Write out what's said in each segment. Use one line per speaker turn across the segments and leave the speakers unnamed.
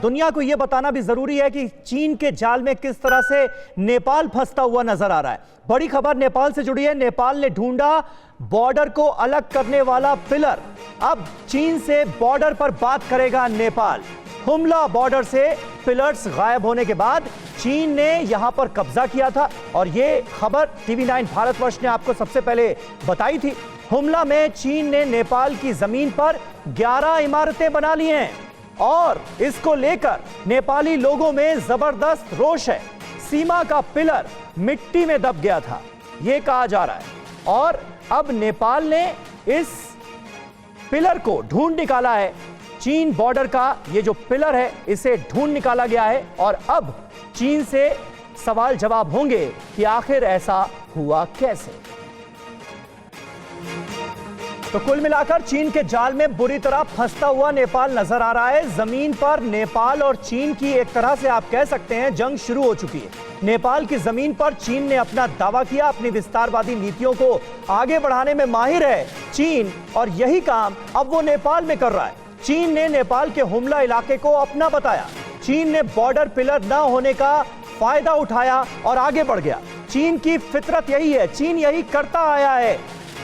दुनिया को यह बताना भी जरूरी है कि चीन के जाल में किस तरह से नेपाल फंसता हुआ नजर आ रहा है। बड़ी खबर नेपाल से जुड़ी है। नेपाल ने ढूंढा बॉर्डर को अलग करने वाला पिलर। अब चीन से बॉर्डर पर बात करेगा नेपाल। हुमला बॉर्डर से पिलर्स गायब होने के बाद चीन ने यहां पर कब्जा किया था और यह खबर TV9 भारतवर्ष ने आपको सबसे पहले बताई थी। हुमला में चीन ने नेपाल की जमीन पर 11 इमारतें बना ली हैं और इसको लेकर नेपाली लोगों में जबरदस्त रोष है। सीमा का पिलर मिट्टी में दब गया था, यह कहा जा रहा है, और अब नेपाल ने इस पिलर को ढूंढ निकाला है। चीन बॉर्डर का ये जो पिलर है इसे ढूंढ निकाला गया है और अब चीन से सवाल जवाब होंगे कि आखिर ऐसा हुआ कैसे। तो कुल मिलाकर चीन के जाल में बुरी तरह फंसता हुआ नेपाल नजर आ रहा है। जमीन पर नेपाल और चीन की एक तरह से आप कह सकते हैं जंग शुरू हो चुकी है। नेपाल की जमीन पर चीन ने अपना दावा किया, अपनी विस्तारवादी नीतियों को आगे बढ़ाने में माहिर है चीन, और यही काम अब वो नेपाल में कर रहा है। चीन ने नेपाल के हुमला इलाके को अपना बताया। चीन ने बॉर्डर पिलर न होने का फायदा उठाया और आगे बढ़ गया। चीन की फितरत यही है, चीन यही करता आया है।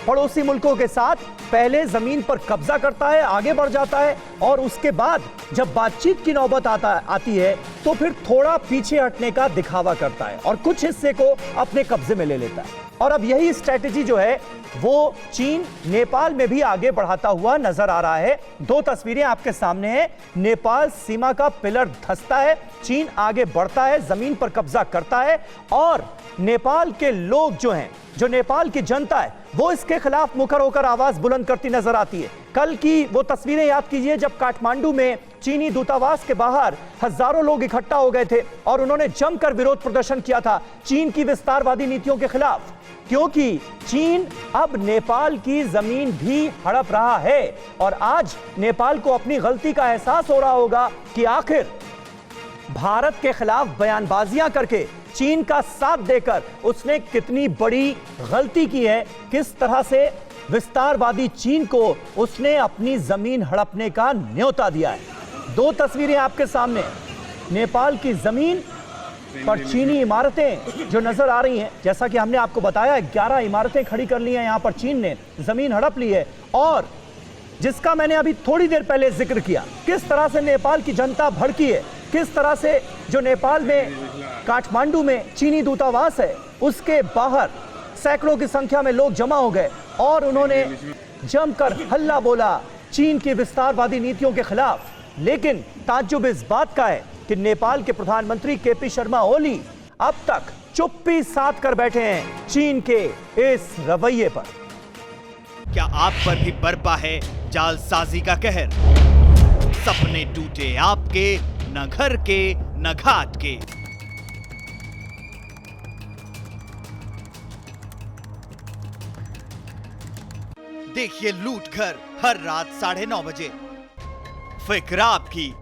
पड़ोसी मुल्कों के साथ पहले जमीन पर कब्जा करता है, आगे बढ़ जाता है और उसके बाद जब बातचीत की नौबत आती है तो फिर थोड़ा पीछे हटने का दिखावा करता है और कुछ हिस्से को अपने कब्जे में ले लेता है। और अब यही स्ट्रेटेजी जो है वो चीन नेपाल में भी आगे बढ़ाता हुआ नजर आ रहा है। दो तस्वीरें आपके सामने हैं। नेपाल सीमा का पिलर धंसता है, चीन आगे बढ़ता है, जमीन पर कब्जा करता है और नेपाल के लोग जो हैं, जो नेपाल की जनता है, वो इसके खिलाफ मुखर होकर आवाज बुलंद करती नजर आती है। कल की वो तस्वीरें याद कीजिए जब काठमांडू में चीनी दूतावास के बाहर हजारों लोग इकट्ठा हो गए थे और उन्होंने जमकर विरोध प्रदर्शन किया था चीन की विस्तारवादी नीतियों के खिलाफ, क्योंकि चीन अब नेपाल की जमीन भी हड़प रहा है और आज नेपाल को अपनी गलती का एहसास हो रहा होगा कि आखिर भारत के खिलाफ बयानबाजियां करके चीन का साथ देकर उसने कितनी बड़ी गलती की है, किस तरह से विस्तारवादी चीन को उसने अपनी जमीन हड़पने का न्योता दिया है। दो तस्वीरें आपके सामने, नेपाल की जमीन पर चीनी इमारतें जो नजर आ रही हैं। जैसा कि हमने आपको बताया 11 इमारतें खड़ी कर ली हैं यहां पर, चीन ने जमीन हड़प ली है और जिसका मैंने अभी थोड़ी देर पहले जिक्र किया, किस तरह से नेपाल की जनता भड़की है, किस तरह से जो नेपाल में काठमांडू में चीनी दूतावास है उसके बाहर सैकड़ों की संख्या में लोग जमा हो गए और उन्होंने जमकर हल्ला बोला चीन की विस्तारवादी नीतियों के खिलाफ। लेकिन ताज्जुब इस बात का है कि नेपाल के प्रधानमंत्री KP शर्मा ओली अब तक चुप्पी साध कर बैठे हैं चीन के इस रवैये पर।
क्या आप पर भी बरपा है जालसाजी का कहर? सपने टूटे आपके, न घर के न घाट के। देखिए लूट घर हर रात 9:30 बजे। फिक्र आपकी,